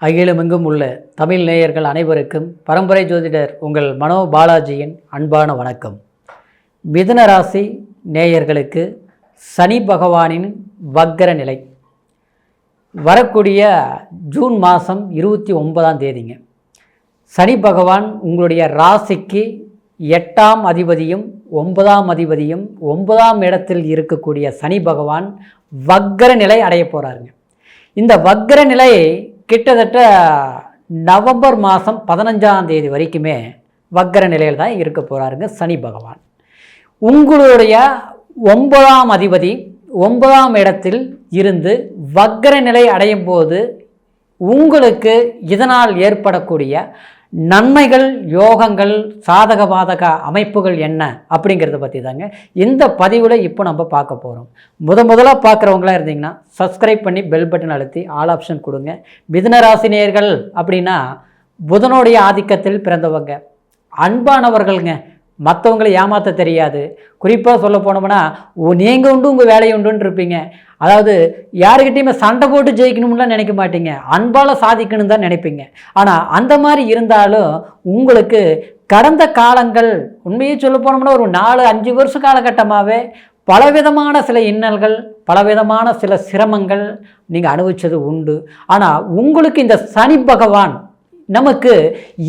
அகிலமெங்கும் உள்ள தமிழ் நேயர்கள் அனைவருக்கும் பரம்பரை ஜோதிடர் உங்கள் மனோ பாலாஜியின் அன்பான வணக்கம். மிதுன ராசி நேயர்களுக்கு சனி பகவானின் வக்கர நிலை வரக்கூடிய ஜூன் மாதம் 29ஆம் தேதிங்க. சனி பகவான் உங்களுடைய ராசிக்கு 8ஆம் அதிபதியும் 9ஆம் அதிபதியும் 9ஆம் இடத்தில் இருக்கக்கூடிய சனி பகவான் வக்கர நிலை அடைய போகிறாருங்க. இந்த வக்கர நிலை கிட்டத்தட்ட நவம்பர் மாதம் 15ஆம் தேதி வரைக்குமே வக்கர நிலையில் தான் இருக்க போகிறாருங்க சனி பகவான். உங்களுடைய 9ஆம் அதிபதி 9ஆம் இடத்தில் இருந்து வக்கர நிலை அடையும் போது உங்களுக்கு இதனால் ஏற்படக்கூடிய நன்மைகள், யோகங்கள், சாதக பாதக அமைப்புகள் என்ன அப்படிங்கிறத பற்றி தாங்க இந்த பதிவில் இப்போ நம்ம பார்க்க போகிறோம். முதலாக பார்க்குறவங்களா இருந்தீங்கன்னா சப்ஸ்கிரைப் பண்ணி பெல் பட்டன் அழுத்தி ஆல் ஆப்ஷன் கொடுங்க. மிதுன ராசி நேயர்கள் அப்படின்னா புதனுடைய ஆதிக்கத்தில் பிறந்தவங்க, அன்பானவர்களுங்க, மற்றவங்களை ஏமாற்ற தெரியாது. குறிப்பாக சொல்ல போனோம்னா நீங்கள் உண்டு உங்கள் வேலையை உண்டுன்னு இருப்பீங்க. அதாவது யாருக்கிட்டையுமே சண்டை போட்டு ஜெயிக்கணும்லாம் நினைக்க மாட்டீங்க, அன்பால் சாதிக்கணும் தான் நினைப்பீங்க. ஆனால் அந்த மாதிரி இருந்தாலும் உங்களுக்கு கடந்த காலங்கள் உண்மையை சொல்ல போனோம்னா ஒரு 4-5 வருஷ காலகட்டமாகவே பலவிதமான சில இன்னல்கள், பலவிதமான சில சிரமங்கள் நீங்கள் அனுபவித்தது உண்டு. ஆனால் உங்களுக்கு இந்த சனி பகவான் நமக்கு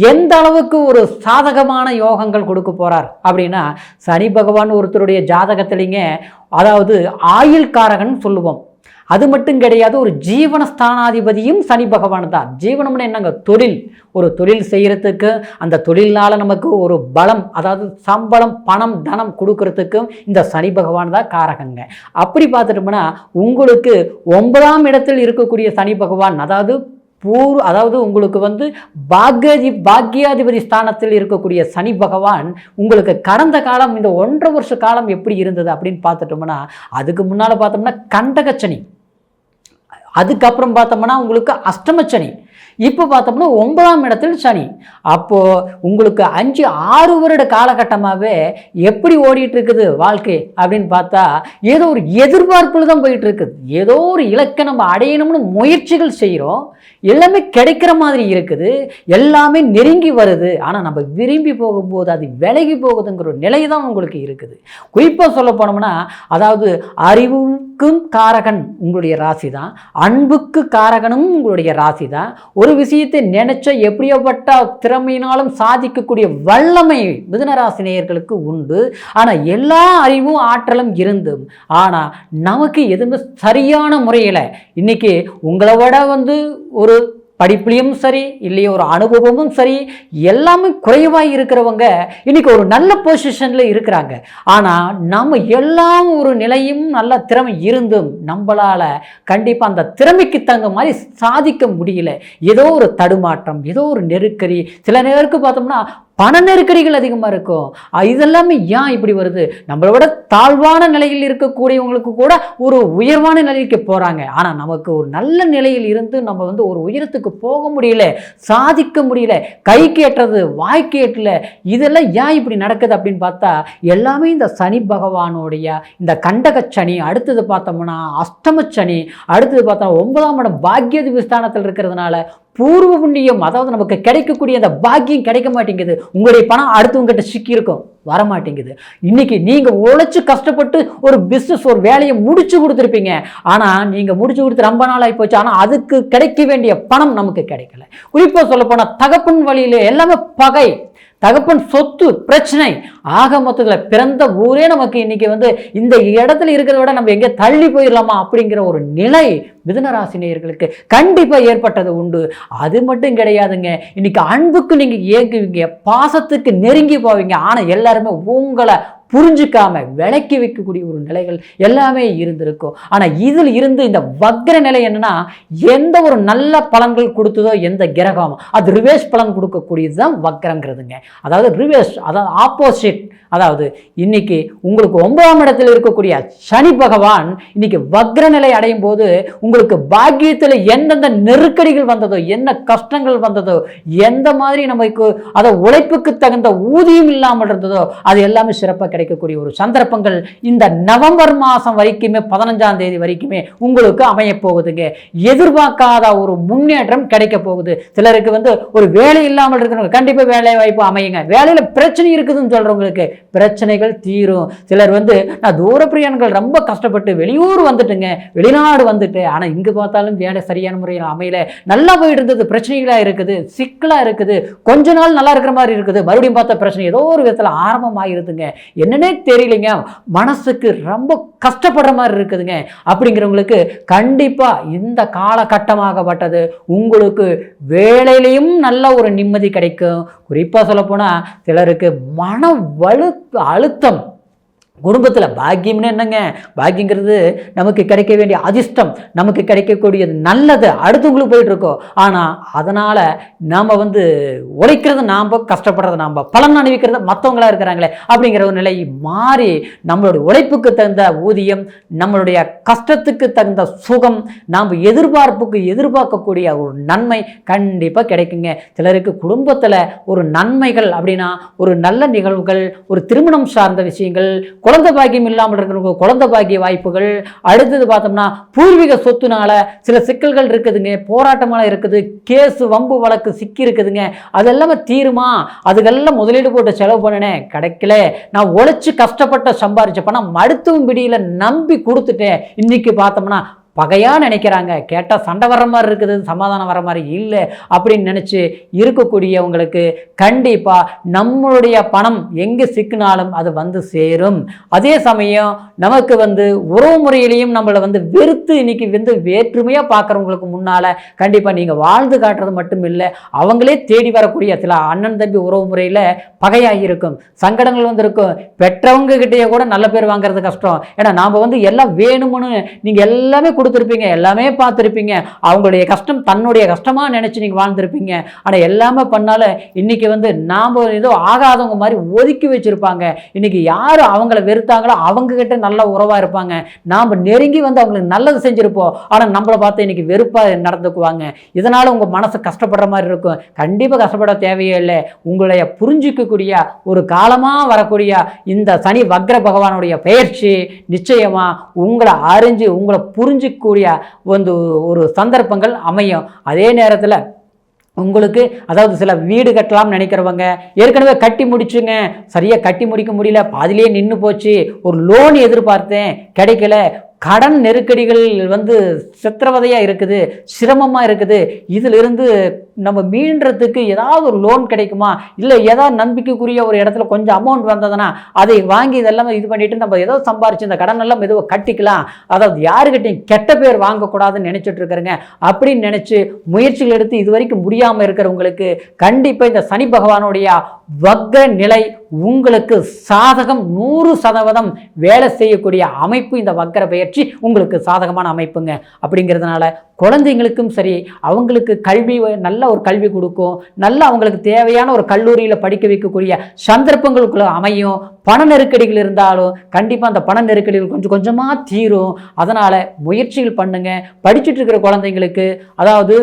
எந்த அளவுக்கு ஒரு சாதகமான யோகங்கள் கொடுக்க போகிறார் அப்படின்னா, சனி பகவான் ஒருத்தருடைய ஜாதகத்திலிங்க அதாவது ஆயுள்காரகன் சொல்லுவோம். அது மட்டும் கிடையாது, ஒரு ஜீவனஸ்தானாதிபதியும் சனி பகவான் தான். ஜீவனம்னு என்னங்க, தொழில். ஒரு தொழில் செய்கிறதுக்கு அந்த தொழிலினால் நமக்கு ஒரு பலம், அதாவது சம்பளம், பணம், தனம் கொடுக்கறதுக்கும் இந்த சனி பகவான் தான் காரகங்க. அப்படி பார்த்துட்டோம்னா உங்களுக்கு 9ஆம் இடத்தில் இருக்கக்கூடிய சனி பகவான் அதாவது உங்களுக்கு பாக்யாதிபதி ஸ்தானத்தில் இருக்கக்கூடிய சனி பகவான் உங்களுக்கு கடந்த காலம் இந்த 1.5 வருஷ காலம் எப்படி இருந்தது அப்படின்னு பார்த்துட்டோம்னா, அதுக்கு முன்னால் பார்த்தோம்னா கண்டகச்சனி, அதுக்கப்புறம் பார்த்தோம்னா உங்களுக்கு அஷ்டமச்சனி, இப்போ பார்த்தோம்னா 9ஆம் இடத்தில் சனி. அப்போது உங்களுக்கு 5-6 வருட காலகட்டமாகவே எப்படி ஓடிட்டு இருக்குது வாழ்க்கை அப்படின்னு பார்த்தா ஏதோ ஒரு எதிர்பார்ப்பில் தான் போயிட்டு இருக்குது. ஏதோ ஒரு இலக்கை நம்ம அடையணும்னு முயற்சிகள் செய்கிறோம், எல்லாமே கிடைக்கிற மாதிரி இருக்குது, எல்லாமே நெருங்கி வருது. ஆனால் நம்ம விரும்பி போகும்போது அது விலகி போகுதுங்கிற ஒரு நிலை தான் உங்களுக்கு இருக்குது. குறிப்பாக சொல்ல போனோம்னா அதாவது அறிவுக்கும் காரகன் உங்களுடைய ராசி தான், அன்புக்கு காரகனும் உங்களுடைய ராசி தான். ஒரு விஷயத்தை நினைச்ச எப்படியாப்பட்ட திறமையினாலும் சாதிக்கக்கூடிய வல்லமை மிதுனராசி நேயர்களுக்கு உண்டு. ஆனால் எல்லா அறிவும் ஆற்றலும் இருந்தும் ஆனால் நமக்கு எதுவுமே சரியான முறையில் இன்னைக்கு உங்களை விட ஒரு படிப்புலையும் சரி, இல்லையோ ஒரு அனுபவமும் சரி, எல்லாமே குறைவாக இருக்கிறவங்க இன்னைக்கு ஒரு நல்ல பொசிஷனில் இருக்கிறாங்க. ஆனால் நம்ம எல்லாம் ஒரு நிலையும் நல்ல திறமை இருந்தும் நம்மளால் கண்டிப்பாக அந்த திறமைக்கு தகுந்த மாதிரி சாதிக்க முடியல. ஏதோ ஒரு தடுமாற்றம், ஏதோ ஒரு நெருக்கடி, சில நேருக்கு பார்த்தோம்னா பண நெருக்கடிகள் அதிகமாக இருக்கும். இதெல்லாமே ஏன் இப்படி வருது? நம்மளை விட தாழ்வான நிலையில் இருக்கக்கூடியவங்களுக்கு கூட ஒரு உயர்வான நிலைக்கு போகிறாங்க. ஆனால் நமக்கு ஒரு நல்ல நிலையில் இருந்து நம்ம ஒரு உயரத்துக்கு போக முடியல, சாதிக்க முடியல, கைக்கு ஏற்றது வாய்க்கு ஏற்றல. இதெல்லாம் ஏன் இப்படி நடக்குது அப்படின்னு பார்த்தா எல்லாமே இந்த சனி பகவானுடைய இந்த கண்டகச்சனி, அடுத்தது பார்த்தோம்னா அஷ்டமச்சனி, அடுத்தது பார்த்தா 9ஆம் இடம் பாக்யாதிபதி ஸ்தானத்தில் இருக்கிறதுனால பூர்வ புண்ணியம், அதாவது நமக்கு கிடைக்கக்கூடிய அந்த பாக்கியம் கிடைக்க மாட்டேங்குது. உங்களுடைய பணம் அடுத்தவங்கிட்ட சிக்கியிருக்கும், வரமாட்டேங்குது. இன்னைக்கு நீங்கள் உழைச்சி கஷ்டப்பட்டு ஒரு பிஸ்னஸ், ஒரு வேலையை முடிச்சு கொடுத்துருப்பீங்க. ஆனால் நீங்கள் முடிச்சு கொடுத்து ரொம்ப நாள் ஆகி போச்சு, ஆனால் அதுக்கு கிடைக்க வேண்டிய பணம் நமக்கு கிடைக்கல. குறிப்பாக சொல்ல போனால் தகப்பன் வழியில் எல்லாமே பகை, தகப்பன் சொத்து பிரச்சனை, ஆக மொத்தத்தில் பிறந்த ஊரே நமக்கு இன்னைக்கு இந்த இடத்துல இருக்கிறத விட நம்ம எங்கே தள்ளி போயிடலாமா அப்படிங்கிற ஒரு நிலை மிதுனராசி நேயர்களுக்கு கண்டிப்பாக ஏற்பட்டது உண்டு. அது மட்டும் கிடையாதுங்க, இன்னைக்கு அன்புக்கு நீங்கள் ஏங்குவீங்க, பாசத்துக்கு நெருங்கி போவீங்க. ஆனால் எல்லாருமே உங்களை புரிஞ்சுக்காம விலக்கி வைக்கக்கூடிய ஒரு நிலைகள் எல்லாமே இருந்திருக்கும். ஆனால் இதில் இருந்து இந்த வக்ர நிலை என்னன்னா, எந்த ஒரு நல்ல பலன்கள் கொடுத்ததோ எந்த கிரகம் அது ரிவேர்ஸ் பலன் கொடுக்கக்கூடியது தான் வக்ரங்கிறதுங்க. அதாவது ரிவேர்ஸ், அதாவது ஆப்போசிட், அதாவது இன்னைக்கு உங்களுக்கு 9ஆம் இடத்தில் இருக்கக்கூடிய சனி பகவான் இன்னைக்கு வக்ர நிலை அடையும் போது உங்களுக்கு பாக்கியத்தில் எந்தெந்த நெருக்கடிகள் வந்ததோ, என்ன கஷ்டங்கள் வந்ததோ, எந்த மாதிரி நமக்கு அதை உழைப்புக்கு தகுந்த ஊதியம் இல்லாமல் இருந்ததோ அது எல்லாமே சிறப்பாக கிடைக்கக்கூடிய ஒரு சந்தர்ப்பங்கள் இந்த நவம்பர் மாதம் வரைக்குமே 15ஆம் தேதி வரைக்குமே உங்களுக்கு அமைய போகுதுங்க. எதிர்பார்க்காத ஒரு முன்னேற்றம் கிடைக்க போகுது. சிலருக்கு ஒரு வேலை இல்லாமல் இருக்கிறவங்க கண்டிப்பாக வேலை வாய்ப்பு அமையுங்க. வேலையில பிரச்சனை இருக்குதுன்னு சொல்றவங்களுக்கு பிரச்சனைகள் தீரும். சிலர் நான் தூர பிரியான்கள் ரொம்ப கஷ்டப்பட்டு வெளியூர் வந்துட்டுங்க, வெளிநாடு வந்துட்டு, ஆனா இங்க பார்த்தாலும் வேலை சரியான முறையில் அமையல, நல்லா போயிட்டு இருந்தது, பிரச்சனைகளா இருக்குது, சிக்கலா இருக்குது, கொஞ்ச நாள் நல்லா இருக்கிற மாதிரி இருக்குது, மறுபடியும் பார்த்தா பிரச்சனை ஏதோ ஒரு விதத்துல ஆரம்பமாயிருதுங்க, என்னன்னே தெரியலைங்க, மனசுக்கு ரொம்ப கஷ்டப்படுற மாதிரி இருக்குதுங்க. அப்படிங்கிறவங்களுக்கு கண்டிப்பா இந்த காலகட்டமாகப்பட்டது உங்களுக்கு வேலையிலையும் நல்ல ஒரு நிம்மதி கிடைக்கும். குறிப்பா சொல்லப்போனா சிலருக்கு மன அழுத்தம், குடும்பத்தில் பாக்கியம்னு என்னங்க, பாக்கியங்கிறது நமக்கு கிடைக்க வேண்டிய அதிர்ஷ்டம், நமக்கு கிடைக்கக்கூடியது நல்லது அடுத்தவங்களுக்கு போயிட்டு இருக்கோம். ஆனால் அதனால் நாம் உழைக்கிறது நாம், கஷ்டப்படுறது நாம், பலன் அணிவிக்கிறது மற்றவங்களா இருக்கிறாங்களே அப்படிங்கிற ஒரு நிலை மாறி நம்மளுடைய உழைப்புக்கு தகுந்த ஊதியம், நம்மளுடைய கஷ்டத்துக்கு தகுந்த சுகம், நாம் எதிர்பார்க்கக்கூடிய ஒரு நன்மை கண்டிப்பாக கிடைக்குங்க. சிலருக்கு குடும்பத்தில் ஒரு நன்மைகள் அப்படின்னா ஒரு நல்ல நிகழ்வுகள், ஒரு திருமணம் சார்ந்த விஷயங்கள், குழந்தை பாக்கியம் இல்லாமல் இருக்கிறவங்க குழந்தை பாக்கிய வாய்ப்புகள், அடுத்தது பார்த்தோம்னா பூர்வீக சொத்துனால சில சிக்கல்கள் இருக்குதுங்க, போராட்டமெல்லாம் இருக்குது, கேஸு வம்பு வழக்கு சிக்கி இருக்குதுங்க, அதெல்லாமே தீருமா, அதுக்கெல்லாம் முதலீடு போட்டு செலவு பண்ணினேன் கிடைக்கல, நான் உழைச்சி கஷ்டப்பட்ட சம்பாரிச்ச பணம் மருத்துவம் பிடியில நம்பி கொடுத்துட்டேன், இன்னைக்கு பார்த்தோம்னா பகையாக நினைக்கிறாங்க, கேட்டால் சண்டை வர்ற மாதிரி இருக்குது, சமாதானம் வர மாதிரி இல்லை அப்படின்னு நினச்சி இருக்கக்கூடியவங்களுக்கு கண்டிப்பாக நம்மளுடைய பணம் எங்கே சிக்கினாலும் அது சேரும். அதே சமயம் நமக்கு உறவு முறையிலையும் நம்மளை வெறுத்து இன்னைக்கு வேற்றுமையாக பார்க்குறவங்களுக்கு முன்னால் கண்டிப்பாக நீங்கள் வாழ்ந்து காட்டுறது மட்டும் இல்லை, அவங்களே தேடி வரக்கூடிய சில அண்ணன் தம்பி உறவு முறையில் பகையாகி இருக்கும், சங்கடங்கள் இருக்கும், பெற்றவங்க கிட்டேயே கூட நல்ல பேர் வாங்குறது கஷ்டம். ஏன்னா நாம் எல்லாம் வேணும்னு நீங்கள் எல்லாமே கொடுத்துருப்பீங்க, எல்லாமே பார்த்துருப்பீங்க, அவங்களுடைய கஷ்டம் தன்னுடைய கஷ்டமாக நினச்சி நீங்கள் வாழ்ந்துருப்பீங்க. ஆனால் எல்லாமே பண்ணாலும் இன்றைக்கி நாம் ஏதோ ஆகாதவங்க மாதிரி ஒதுக்கி வச்சுருப்பாங்க. இன்றைக்கி யார் அவங்கள வெறுத்தாங்களோ அவங்கக்கிட்ட நல்ல உறவாக இருப்பாங்க, நாம் நெருங்கி அவங்களுக்கு நல்லது செஞ்சுருப்போம், ஆனால் நம்மளை பார்த்து இன்றைக்கி வெறுப்பாக நடந்துக்குவாங்க. இதனால் உங்கள் மனசு கஷ்டப்படுற மாதிரி இருக்கும். கண்டிப்பாக கஷ்டப்பட தேவையே இல்லை. உங்களைய புரிஞ்சிக்கக்கூடிய ஒரு காலமாக வரக்கூடிய இந்த சனி வக்ர பகவானுடைய பெயர்ச்சி நிச்சயமாக உங்களை அறிஞ்சு உங்களை புரிஞ்சு கூடிய ஒரு சந்தர்ப்பங்கள் அமையும். அதே நேரத்தில் உங்களுக்கு அதாவது சில வீடு கட்டலாம் நினைக்கிறவங்க, ஏற்கனவே கட்டி முடிச்சுங்க, சரியாக கட்டி முடிக்க முடியல, பாதிலே நின்று போச்சு, ஒரு லோன் எதிர்பார்த்தேன் கிடைக்கல, கடன் நெருக்கடிகள் சித்திரவதையாக இருக்குது, சிரமமாக இருக்குது, இதிலிருந்து நம்ம மீண்டுறதுக்கு ஏதாவது ஒரு லோன் கிடைக்குமா, இல்லை ஏதாவது நம்பிக்கைக்குரிய ஒரு இடத்துல கொஞ்சம் அமௌண்ட் வந்ததுன்னா அதை வாங்கி இதெல்லாம் இது பண்ணிவிட்டு நம்ம ஏதோ சம்பாரிச்சு இந்த கடன் எல்லாம் மெதுவாக கட்டிக்கலாம், அதாவது யாருக்கிட்டையும் கெட்ட பேர் வாங்கக்கூடாதுன்னு நினச்சிட்டு இருக்கிறேங்க அப்படின்னு நினச்சி முயற்சிகள் எடுத்து இது வரைக்கும் முடியாமல் இருக்கிறவங்களுக்கு கண்டிப்பாக இந்த சனி பகவானுடைய வக்ர நிலை உங்களுக்கு சாதகம் 100% வேலை செய்யக்கூடிய அமைப்பு இந்த வக்ர பெயர்ச்சி உங்களுக்கு சாதகமான அமைப்புங்க. அப்படிங்கிறதுனால குழந்தைங்களுக்கும் சரி, அவங்களுக்கு கல்வி நல்ல ஒரு கல்வி கொடுக்கும், நல்ல அவங்களுக்கு தேவையான ஒரு கல்லூரியில் படிக்க வைக்கக்கூடிய சந்தர்ப்பங்களுக்குள்ள அமையும். பண நெருக்கடிகள் இருந்தாலும் கண்டிப்பாக அந்த பண நெருக்கடிகள் கொஞ்சம் கொஞ்சமாக தீரும். அதனால் முயற்சிகள் பண்ணுங்க. படிச்சுட்டு இருக்கிற குழந்தைங்களுக்கு, அதாவது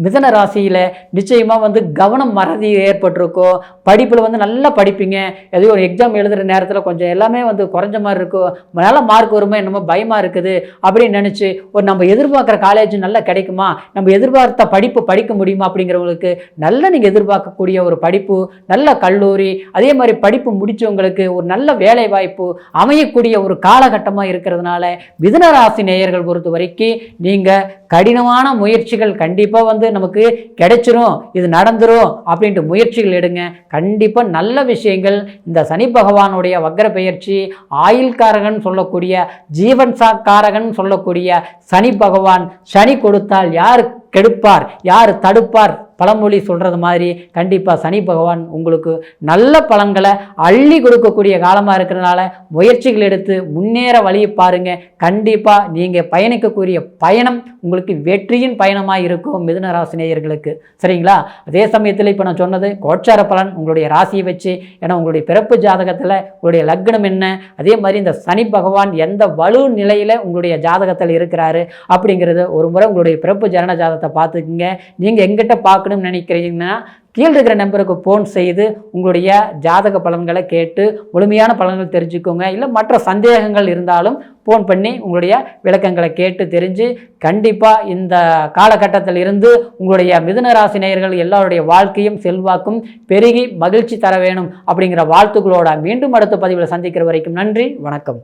மிதன ராசியில் நிச்சயமாக கவனம் மறதி ஏற்பட்டிருக்கும், படிப்பில் நல்லா படிப்பீங்க, ஏதோ ஒரு எக்ஸாம் எழுதுகிற நேரத்தில் கொஞ்சம் எல்லாமே குறைஞ்ச மாதிரி இருக்கும், நல்ல மார்க் வருமா என்னமோ பயமாக இருக்குது அப்படின்னு நினச்சி ஒரு நம்ம எதிர்பார்க்குற காலேஜ் நல்லா கிடைக்குமா, நம்ம எதிர்பார்த்த படிப்பு படிக்க முடியுமா அப்படிங்கிறவங்களுக்கு நல்ல நீங்கள் எதிர்பார்க்கக்கூடிய ஒரு படிப்பு, நல்ல கல்லூரி, அதே மாதிரி படிப்பு முடித்தவங்களுக்கு ஒரு நல்ல வேலை வாய்ப்பு அமையக்கூடிய ஒரு காலகட்டமாக இருக்கிறதுனால மிதுன ராசி நேயர்கள் பொறுத்த வரைக்கும் நீங்கள் கடினமான முயற்சிகள் கண்டிப்பாக நமக்கு கிடைச்சிரும், இது நடந்துரும் அப்படின்ட்டு முயற்சிகள் எடுங்க. கண்டிப்பாக நல்ல விஷயங்கள். இந்த சனி பகவானுடைய வக்ர பெயர்ச்சி ஆயுள்காரகன் சொல்லக்கூடிய, ஜீவன் காரகன் சொல்லக்கூடிய சனி பகவான், சனி கொடுத்தால் யார் கெடுப்பார், யார் தடுப்பார் பழமொழி சொல்கிறது மாதிரி கண்டிப்பாக சனி பகவான் உங்களுக்கு நல்ல பலன்களை அள்ளி கொடுக்கக்கூடிய காலமாக இருக்கிறதுனால முயற்சிகள் எடுத்து முன்னேற வழியை பாருங்கள். கண்டிப்பாக நீங்கள் பயணிக்கக்கூடிய பயணம் உங்களுக்கு வெற்றியின் பயணமாக இருக்கும் மிதுன ராசி நேயர்களுக்கு. சரிங்களா? அதே சமயத்தில் இப்போ நான் சொன்னது கோச்சார பலன் உங்களுடைய ராசியை வச்சு, ஏன்னா உங்களுடைய பிறப்பு ஜாதகத்தில் உங்களுடைய லக்னம் என்ன, அதே மாதிரி இந்த சனி பகவான் எந்த வலு நிலையில் உங்களுடைய ஜாதகத்தில் இருக்கிறாரு அப்படிங்கிறது ஒரு முறை உங்களுடைய பிறப்பு ஜனன ஜாதகத்தை பார்த்துக்குங்க. நீங்கள் எங்கிட்ட பார்க்கணும்னு நினைக்கிறீங்கன்னா கீழே இருக்கிற நம்பருக்கு ஃபோன் செய்து உங்களுடைய ஜாதக பலன்களை கேட்டு முழுமையான பலன்கள் தெரிஞ்சுக்கோங்க. இல்லை மற்ற சந்தேகங்கள் இருந்தாலும் ஃபோன் பண்ணி உங்களுடைய விளக்கங்களை கேட்டு தெரிஞ்சு கண்டிப்பாக இந்த காலகட்டத்தில் இருந்து உங்களுடைய மிதுன ராசி நேயர்கள் எல்லாருடைய வாழ்க்கையும் செல்வாக்கும் பெருகி மகிழ்ச்சி தர வேணும் அப்படிங்கிற வாழ்த்துக்களோட மீண்டும் அடுத்த பதிவில் சந்திக்கிற வரைக்கும் நன்றி, வணக்கம்.